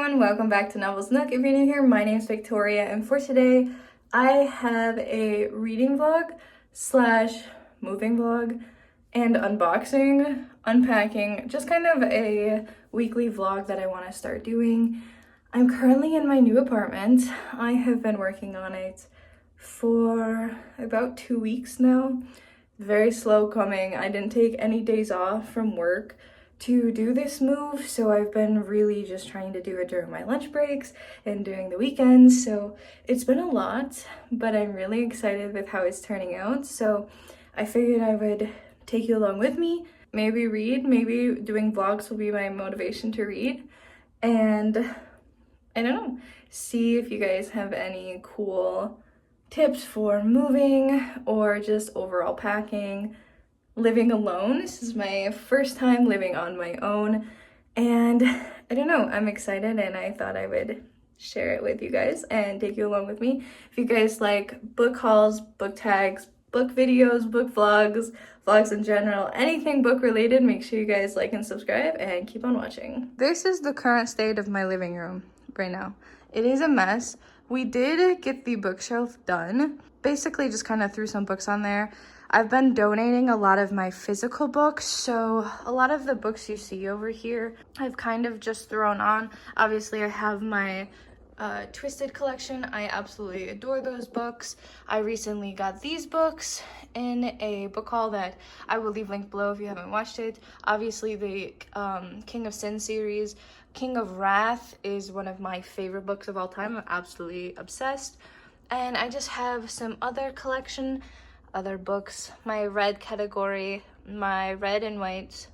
everyone, welcome back to Novels Nook. If you're new here, my name is Victoria, and for today I have a reading vlog slash moving vlog and unboxing, unpacking, just kind of a weekly vlog that I want to start doing. I'm currently in my new apartment. I have been working on it for about 2 weeks now. Very slow coming. I didn't take any days off from work to do this move, so I've been really just trying to do it during my lunch breaks and during the weekends, so it's been a lot, but I'm really excited with how it's turning out. So I figured I would take you along with me, maybe read, maybe doing vlogs will be my motivation to read, and I don't know, see if you guys have any cool tips for moving or just overall packing, living alone. This is my first time living on my own, and I don't know, I'm excited and I thought I would share it with you guys and take you along with me. If you guys like book hauls, book tags, book videos, book vlogs, vlogs in general, anything book related, make sure you guys like and subscribe and keep on watching. This is the current state of my living room right now. It is a mess. We did get the bookshelf done. Basically just kind of threw some books on there. I've been donating a lot of my physical books, so a lot of the books you see over here I've kind of just thrown on. Obviously I have my Twisted collection. I absolutely adore those books. I recently got these books in a book haul that I will leave linked below if you haven't watched it. Obviously the King of Sin series. King of Wrath is one of my favorite books of all time. I'm absolutely obsessed. And I just have some other collection, other books, my red category, my red and white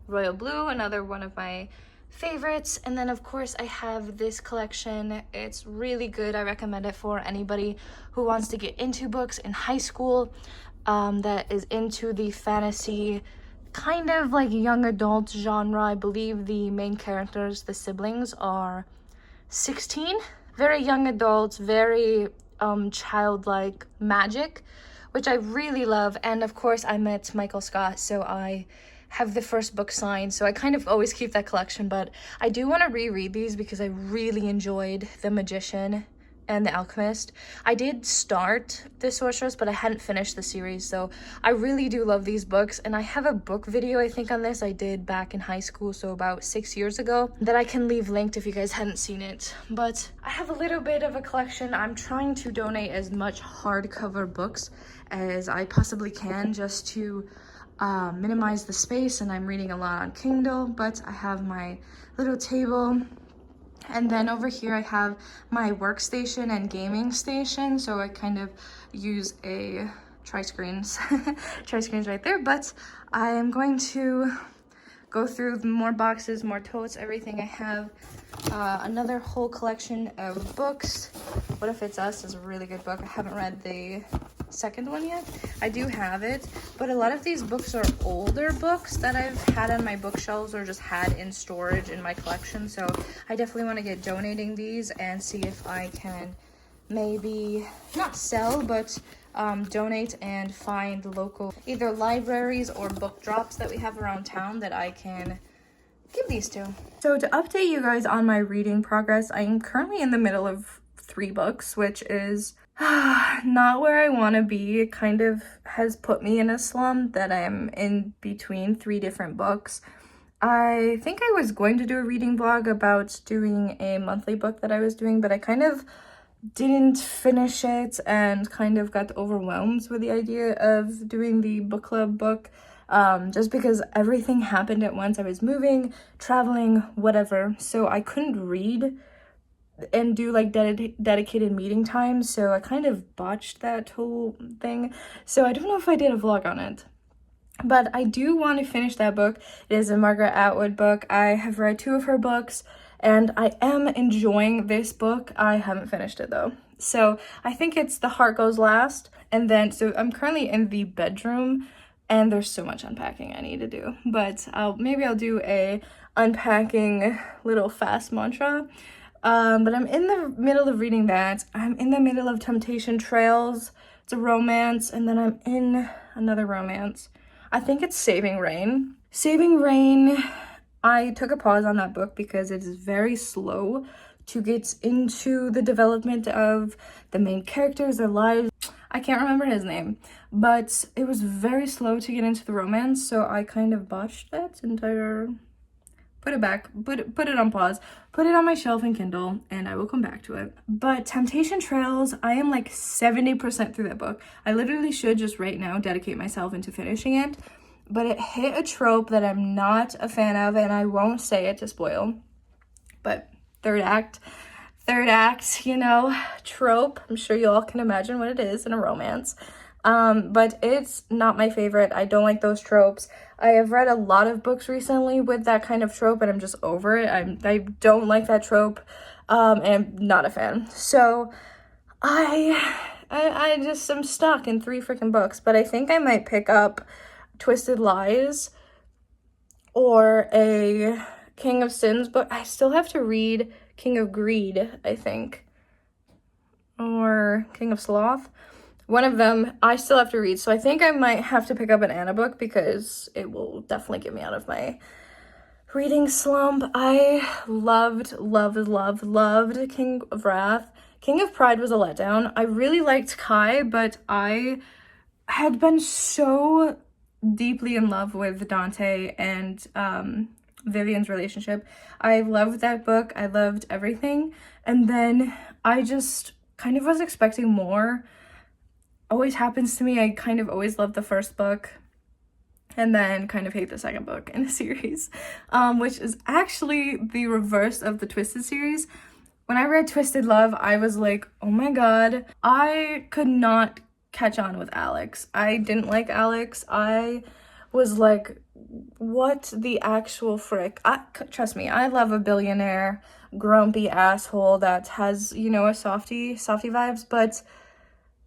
royal blue, another one of my favorites. And then of course I have this collection. It's really good. I recommend it for anybody who wants to get into books in high school, that is into the fantasy kind of like young adult genre. I believe the main characters, the siblings, are 16, very young adults, very childlike magic, which I really love. And of course I met Michael Scott, so I have the first book signed, so I kind of always keep that collection. But I do want to reread these because I really enjoyed The Magician and The Alchemist. I did start The Sorceress, but I hadn't finished the series, so I really do love these books. And I have a book video, I think, on this I did back in high school, so about 6 years ago, that I can leave linked if you guys hadn't seen it. But I have a little bit of a collection. I'm trying to donate as much hardcover books as I possibly can, just to minimize the space, and I'm reading a lot on Kindle. But I have my little table, and then over here I have my workstation and gaming station, so I kind of use a tri-screens tri-screens right there. But I am going to go through more boxes, more totes, everything. I have another whole collection of books. What If It's Us is a really good book. I haven't read the second one yet. I do have it, but a lot of these books are older books that I've had on my bookshelves or just had in storage in my collection, so I definitely want to get donating these and see if I can maybe not sell, but donate and find local either libraries or book drops that we have around town that I can give these to. So to update you guys on my reading progress, I am currently in the middle of 3 books, which is not where I want to be. It kind of has put me in a slump that I'm in between 3 different books. I think I was going to do a reading vlog about doing a monthly book that I was doing, but I kind of didn't finish it and kind of got overwhelmed with the idea of doing the book club book, just because everything happened at once. I was moving, traveling, whatever, so I couldn't read and do like dedicated meeting times, so I kind of botched that whole thing. So I don't know if I did a vlog on it, but I do want to finish that book. It is a Margaret Atwood book. I have read 2 of her books and I am enjoying this book. I haven't finished it though, so I think it's The Heart Goes Last. And then so I'm currently in the bedroom and there's so much unpacking I need to do, but maybe I'll do a unpacking little fast mantra. But I'm in the middle of reading that. I'm in the middle of Temptation Trails. It's a romance, and then I'm in another romance. I think it's Saving Rain. Saving Rain I took a pause on that book because it is very slow to get into the development of the main characters, their lives. I can't remember his name, but it was very slow to get into the romance, so I kind of botched that entire... Put it back, put it on pause, put it on my shelf in Kindle, and I will come back to it. But Temptation Trails, I am like 70% through that book. I literally should just right now dedicate myself into finishing it, but it hit a trope that I'm not a fan of, and I won't say it to spoil. But third act, you know, trope. I'm sure you all can imagine what it is in a romance. But it's not my favorite. I don't like those tropes. I have read a lot of books recently with that kind of trope, and I'm just over it. I don't like that trope, and I'm not a fan. So I just am stuck in 3 freaking books, but I think I might pick up Twisted Lies or a King of Sins book. I still have to read King of Greed, I think, or King of Sloth. One of them I still have to read, so I think I might have to pick up an Anna book because it will definitely get me out of my reading slump. I loved King of Wrath. King of Pride was a letdown. I really liked Kai, but I had been so deeply in love with Dante and Vivian's relationship. I loved that book. I loved everything. And then I just kind of was expecting more. Always happens to me. I kind of always love the first book and then kind of hate the second book in a series, which is actually the reverse of the Twisted series. When I read Twisted Love, I was like, oh my god, I could not catch on with Alex. I didn't like Alex. I was like, what the actual frick? Trust me, I love a billionaire, grumpy asshole that has, you know, a softy vibes, but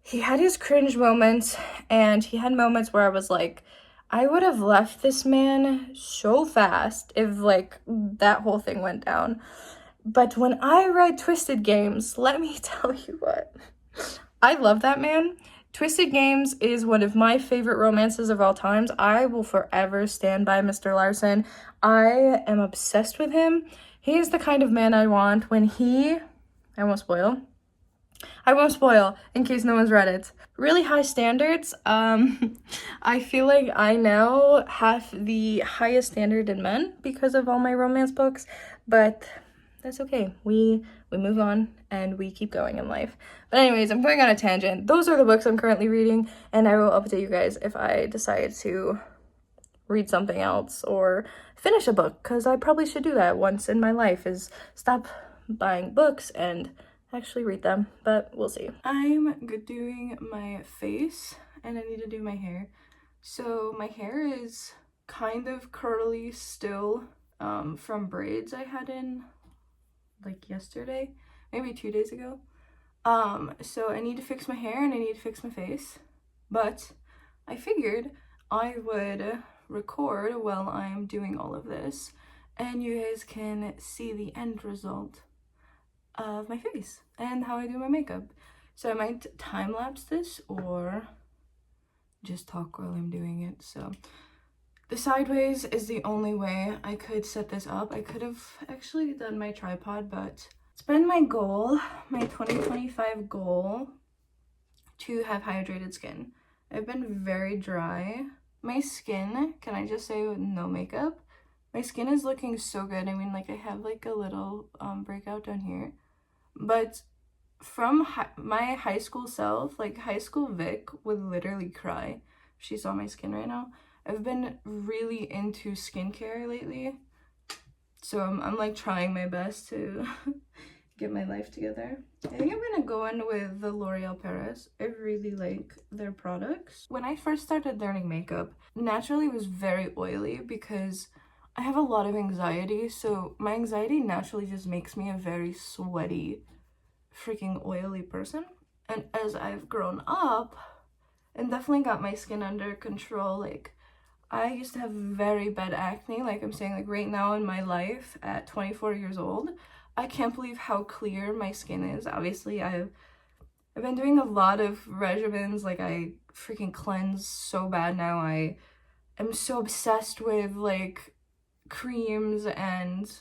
he had his cringe moments, and he had moments where I was like, I would have left this man so fast if, like, that whole thing went down. But when I read Twisted Games, let me tell you what. I love that man. Twisted Games is one of my favorite romances of all times. I will forever stand by Mr. Larson. I am obsessed with him. He is the kind of man I want when he... I won't spoil in case no one's read it. Really high standards. I feel like I now have the highest standard in men because of all my romance books, but that's okay. We move on and we keep going in life. But anyways, I'm going on a tangent. Those are the books I'm currently reading, and I will update you guys if I decide to read something else or finish a book, because I probably should do that once in my life, is stop buying books and actually read them, but we'll see. I'm doing my face and I need to do my hair. So my hair is kind of curly still from braids I had in like yesterday, maybe 2 days ago. So I need to fix my hair and I need to fix my face, but I figured I would record while I'm doing all of this and you guys can see the end result of my face and how I do my makeup. So I might time-lapse this or just talk while I'm doing it. So the sideways is the only way I could set this up. I could have actually done my tripod, but it's been my goal, my 2025 goal, to have hydrated skin. I've been very dry. My skin, can I just say with no makeup, my skin is looking so good. I mean, like I have like a little breakout down here. But from my high school self, like high school Vic would literally cry if she saw my skin right now. I've been really into skincare lately, so I'm like trying my best to get my life together. I think I'm gonna go in with the L'Oreal Paris. I really like their products. When I first started learning makeup, naturally it was very oily because I have a lot of anxiety, so my anxiety naturally just makes me a very sweaty, freaking oily person. And as I've grown up and definitely got my skin under control, like I used to have very bad acne, like I'm saying, like right now in my life at 24 years old, I can't believe how clear my skin is. Obviously, I've been doing a lot of regimens, like I freaking cleanse so bad now. I am so obsessed with like creams and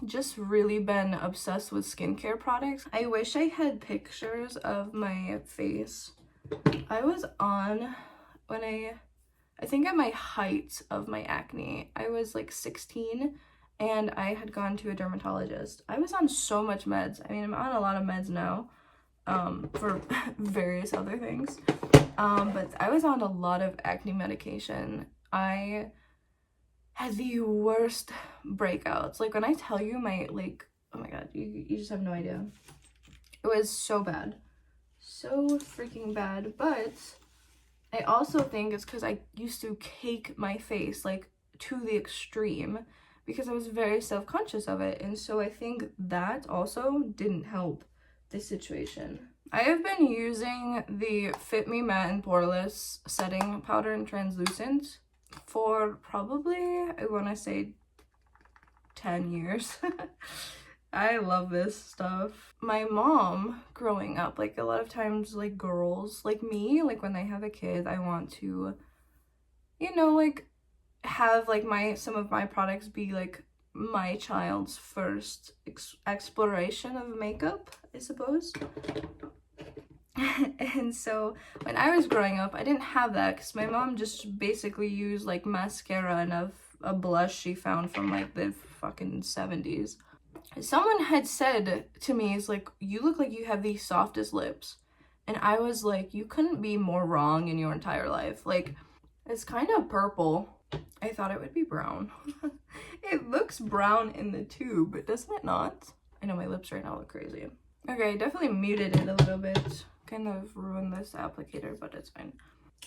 just really been obsessed with skincare products. I wish I had pictures of my face. I was on when I think at my height of my acne, I was like 16 and I had gone to a dermatologist. I was on so much meds. I mean, I'm on a lot of meds now for various other things. But I was on a lot of acne medication. I had the worst breakouts. Like when I tell you my, like, oh my god, you just have no idea. It was so bad. So freaking bad. But I also think it's because I used to cake my face like to the extreme because I was very self-conscious of it. And so I think that also didn't help this situation. I have been using the Fit Me Matte and Poreless setting powder in translucent for probably, I want to say 10 years. I love this stuff. My mom growing up, like a lot of times like girls like me, like when they have a kid, I want to, you know, like have like some of my products be like my child's first exploration of makeup, I suppose. And so when I was growing up, I didn't have that because my mom just basically used like mascara and a blush she found from like the fucking 70s. Someone had said to me, it's like, you look like you have the softest lips. And I was like, you couldn't be more wrong in your entire life. Like, it's kind of purple. I thought it would be brown. It looks brown in the tube, doesn't it not? I know my lips right now look crazy. Okay, I definitely muted it a little bit. Kind of ruined this applicator, but it's fine.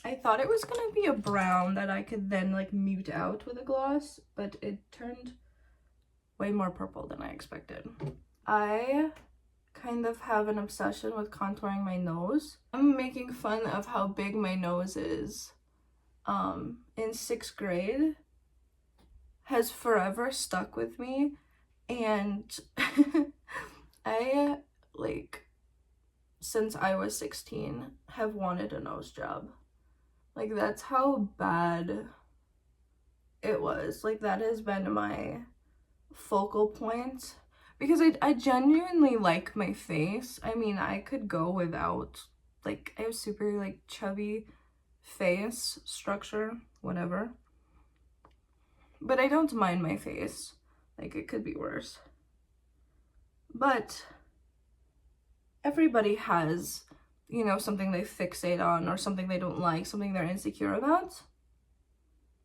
I thought it was gonna be a brown that I could then like mute out with a gloss, but it turned way more purple than I expected. I kind of have an obsession with contouring my nose. I'm making fun of how big my nose is. In 6th grade has forever stuck with me, and I like since I was 16 have wanted a nose job. Like that's how bad it was. Like that has been my focal point because I genuinely like my face. I mean, I could go without, like, I have super like chubby face structure, whatever, but I don't mind my face. Like it could be worse, but everybody has, you know, something they fixate on or something they don't like, something they're insecure about.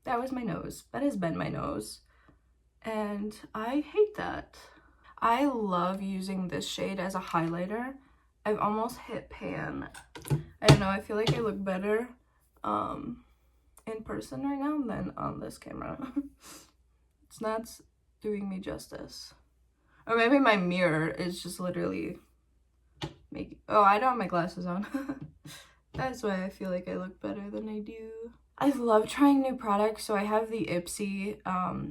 That was my nose. That has been my nose. And I hate that. I love using this shade as a highlighter. I've almost hit pan. I don't know, I feel like I look better in person right now than on this camera. It's not doing me justice. Or maybe my mirror is just literally making... Oh, I don't have my glasses on. That's why I feel like I look better than I do. I love trying new products, so I have the Ipsy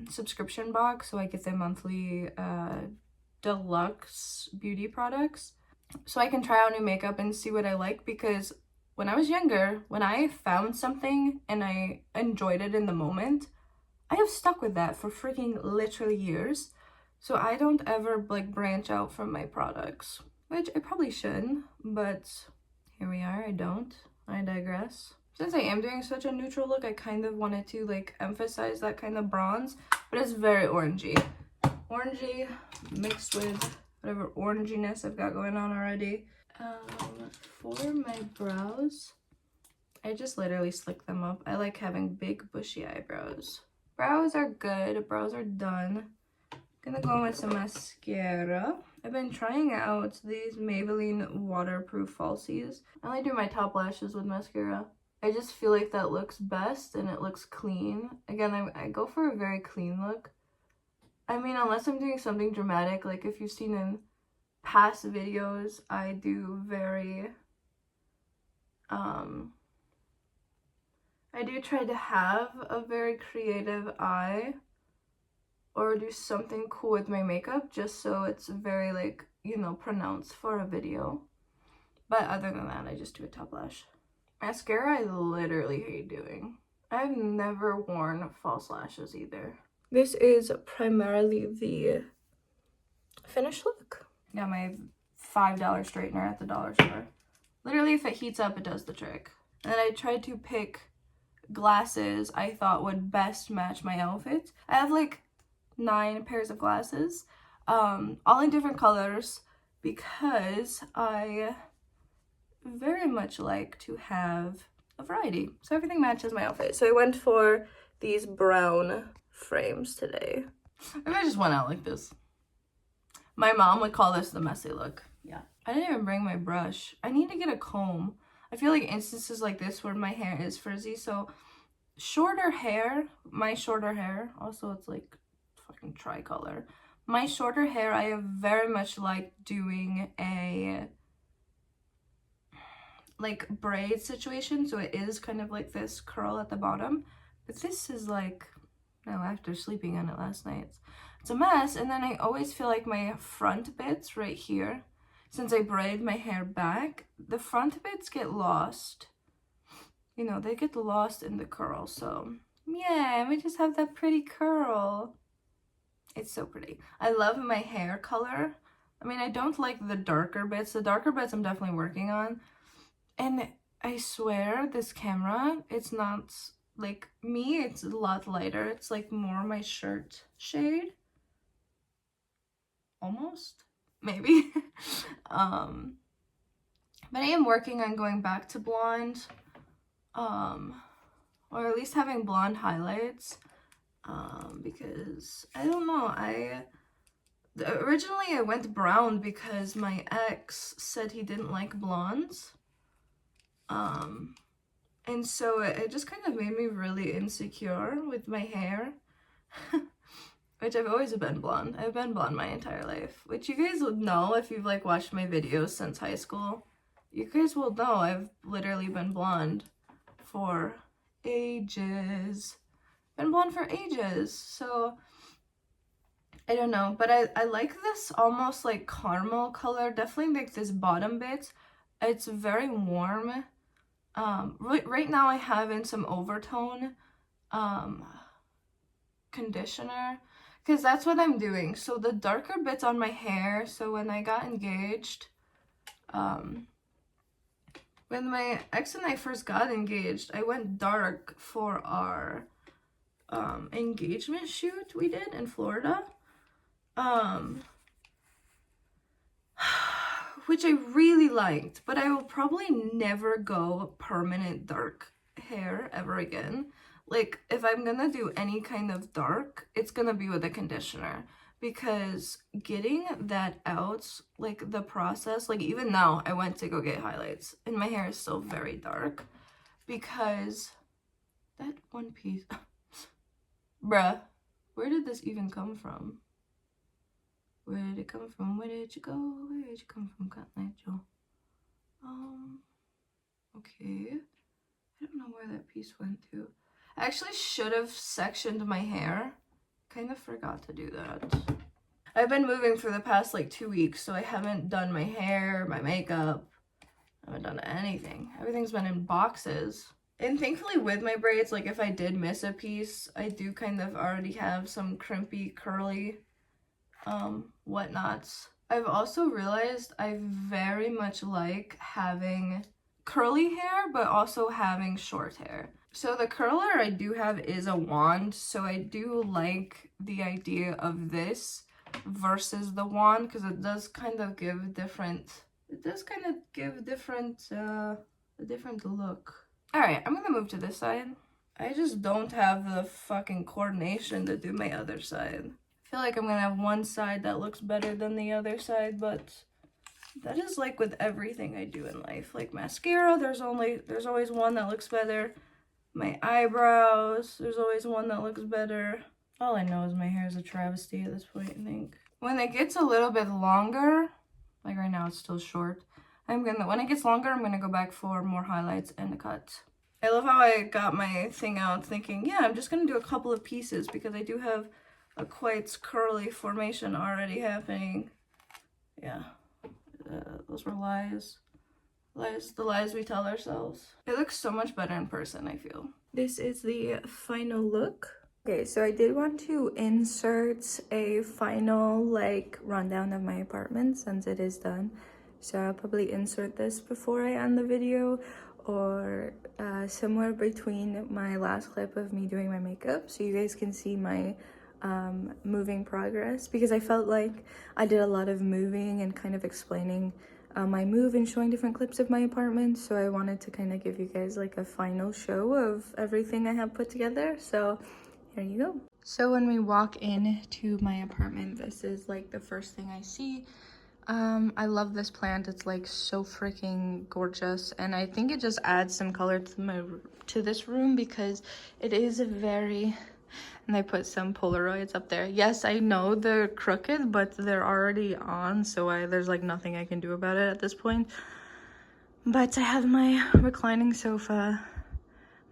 subscription box, so I get the monthly deluxe beauty products, so I can try out new makeup and see what I like, because when I was younger, when I found something and I enjoyed it in the moment, I have stuck with that for freaking literally years, so I don't ever like branch out from my products, which I probably should, but here we are. I don't. I digress. Since I am doing such a neutral look, I kind of wanted to like emphasize that kind of bronze, but it's very orangey. Orangey mixed with whatever oranginess I've got going on already. For my brows, I just literally slick them up. I like having big bushy eyebrows. Brows are good. Brows are done. Gonna go in with some mascara. I've been trying out these Maybelline waterproof falsies. I only do my top lashes with mascara. I just feel like that looks best and it looks clean. Again, I go for a very clean look. I mean, unless I'm doing something dramatic, like if you've seen in past videos, I do very, I do try to have a very creative eye or do something cool with my makeup just so it's very like, you know, pronounced for a video. But other than that, I just do a top lash. Mascara, I literally hate doing. I've never worn false lashes either. This is primarily the finished look. Got my $5 straightener at the dollar store. Literally, if it heats up, it does the trick. And I tried to pick glasses I thought would best match my outfit. I have like 9 pairs of glasses, all in different colors, because I very much like to have a variety, so everything matches my outfit. So I went for these brown frames today. Maybe I just went out like this. My mom would call this the messy look. Yeah. I didn't even bring my brush. I need to get a comb. I feel like instances like this where my hair is frizzy, so shorter hair, my shorter hair, also it's like fucking tricolor. My shorter hair, I very much like doing a like braid situation, so it is kind of like this curl at the bottom, but this is like, no, after sleeping on it last night, it's a mess. And then I always feel like my front bits right here, since I braid my hair back, the front bits get lost, you know, they get lost in the curl. So yeah, we just have that pretty curl. It's so pretty. I love my hair color. I mean, I don't like the darker bits. The darker bits I'm definitely working on. And I swear this camera, it's not like me, it's a lot lighter. It's like more my shirt shade. Almost, maybe. But I am working on going back to blonde, or at least having blonde highlights, because I don't know, originally I went brown because my ex said he didn't like blondes. And so it just kind of made me really insecure with my hair, which I've always been blonde. I've been blonde my entire life, which you guys would know if you've like watched my videos since high school. You guys will know I've literally been blonde for ages. Been blonde for ages, so I don't know, but I like this almost like caramel color. Definitely like this bottom bit. It's very warm. Right now I have in some overtone conditioner, because that's what I'm doing. So the darker bits on my hair, so when I got engaged, when my ex and I first got engaged, I went dark for our engagement shoot we did in Florida, which I really liked, but I will probably never go permanent dark hair ever again. Like, if I'm gonna do any kind of dark, it's gonna be with a conditioner, because getting that out, like the process, like even now I went to go get highlights and my hair is still very dark because that one piece, bruh, where did this even come from? Where did it come from? Where did you go? Where did you come from, Cotton Eye Joe? Okay. I don't know where that piece went to. I actually should have sectioned my hair. Kind of forgot to do that. I've been moving for the past like 2 weeks, so I haven't done my hair, my makeup. I haven't done anything. Everything's been in boxes. And thankfully with my braids, like if I did miss a piece, I do kind of already have some crimpy, curly whatnots. I've also realized I very much like having curly hair, but also having short hair. So the curler I do have is a wand, so I do like the idea of this versus the wand, because it does kind of give different, a different look. All right, I'm gonna move to this side. I just don't have the fucking coordination to do my other side. I feel like I'm gonna have one side that looks better than the other side, but that is like with everything I do in life. Like mascara, there's always one that looks better. My eyebrows, there's always one that looks better. All I know is my hair is a travesty at this point, I think. When it gets a little bit longer, like right now it's still short, when it gets longer, I'm gonna go back for more highlights and a cut. I love how I got my thing out thinking, yeah, I'm just gonna do a couple of pieces because I do have a quite curly formation already happening. Yeah, those were lies. The lies we tell ourselves. It looks so much better in person, I feel. This is the final look. Okay, so I did want to insert a final like rundown of my apartment since it is done. So I'll probably insert this before I end the video, or somewhere between my last clip of me doing my makeup, so you guys can see my moving progress, because I felt like I did a lot of moving and kind of explaining my move and showing different clips of my apartment. So I wanted to kind of give you guys like a final show of everything I have put together. So here you go. So when we walk into my apartment, this is like the first thing I see. I love this plant. It's like so freaking gorgeous, and I think it just adds some color to this room, because it is a very, and I put some Polaroids up there. Yes, I know they're crooked, but they're already on, so there's like nothing I can do about it at this point. But I have my reclining sofa,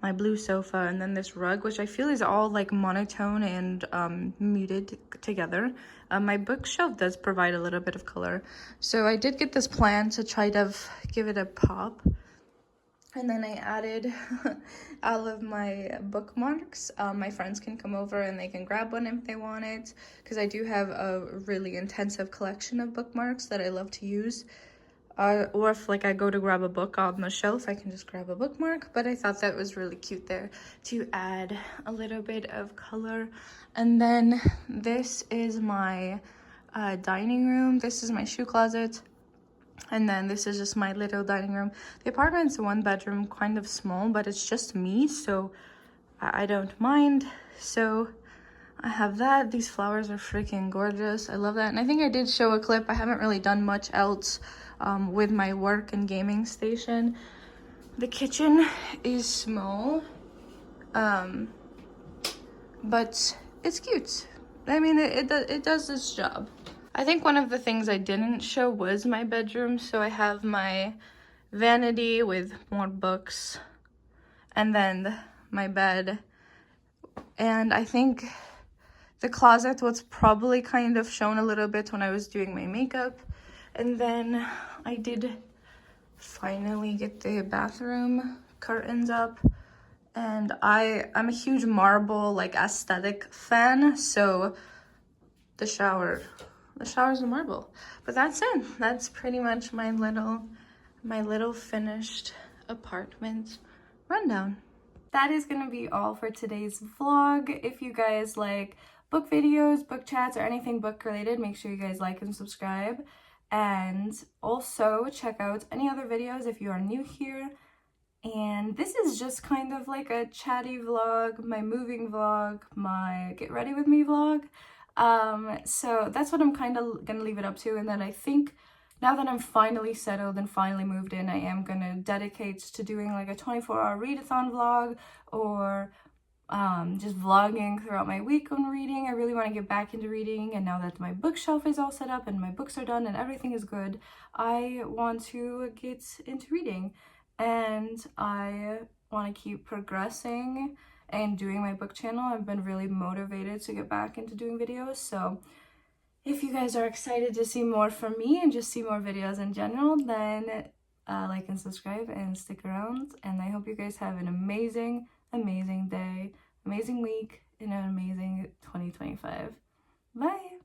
my blue sofa, and then this rug, which I feel is all like monotone and muted together. My bookshelf does provide a little bit of color, so I did get this plan to try to give it a pop. And then I added all of my bookmarks. My friends can come over and they can grab one if they want it, because I do have a really intensive collection of bookmarks that I love to use. Or if like I go to grab a book on the shelf, I can just grab a bookmark. But I thought that was really cute there to add a little bit of color. And then this is my dining room. This is my shoe closet. And then this is just my little dining room. The apartment's 1 bedroom, kind of small, but it's just me, so I don't mind. So I have that. These flowers are freaking gorgeous. I love that. And I think I did show a clip. I haven't really done much else with my work and gaming station. The kitchen is small, but it's cute. I mean, it does its job. I think one of the things I didn't show was my bedroom. So I have my vanity with more books, and then my bed. And I think the closet was probably kind of shown a little bit when I was doing my makeup. And then I did finally get the bathroom curtains up. And I'm a huge marble like aesthetic fan, so the shower's a marble. But that's it. That's pretty much my little finished apartment rundown. That is gonna be all for today's vlog. If you guys like book videos, book chats, or anything book related, make sure you guys like and subscribe. And also check out any other videos if you are new here. And this is just kind of like a chatty vlog, my moving vlog, my get ready with me vlog. So that's what I'm kind of gonna leave it up to. And then I think now that I'm finally settled and finally moved in, I am gonna dedicate to doing like a 24-hour readathon vlog, or just vlogging throughout my week on reading. I really want to get back into reading, and now that my bookshelf is all set up and my books are done and everything is good, I want to get into reading, and I want to keep progressing and doing my book channel. I've been really motivated to get back into doing videos, so if you guys are excited to see more from me and just see more videos in general, then like and subscribe and stick around. And I hope you guys have an amazing day, amazing week, and an amazing 2025. Bye!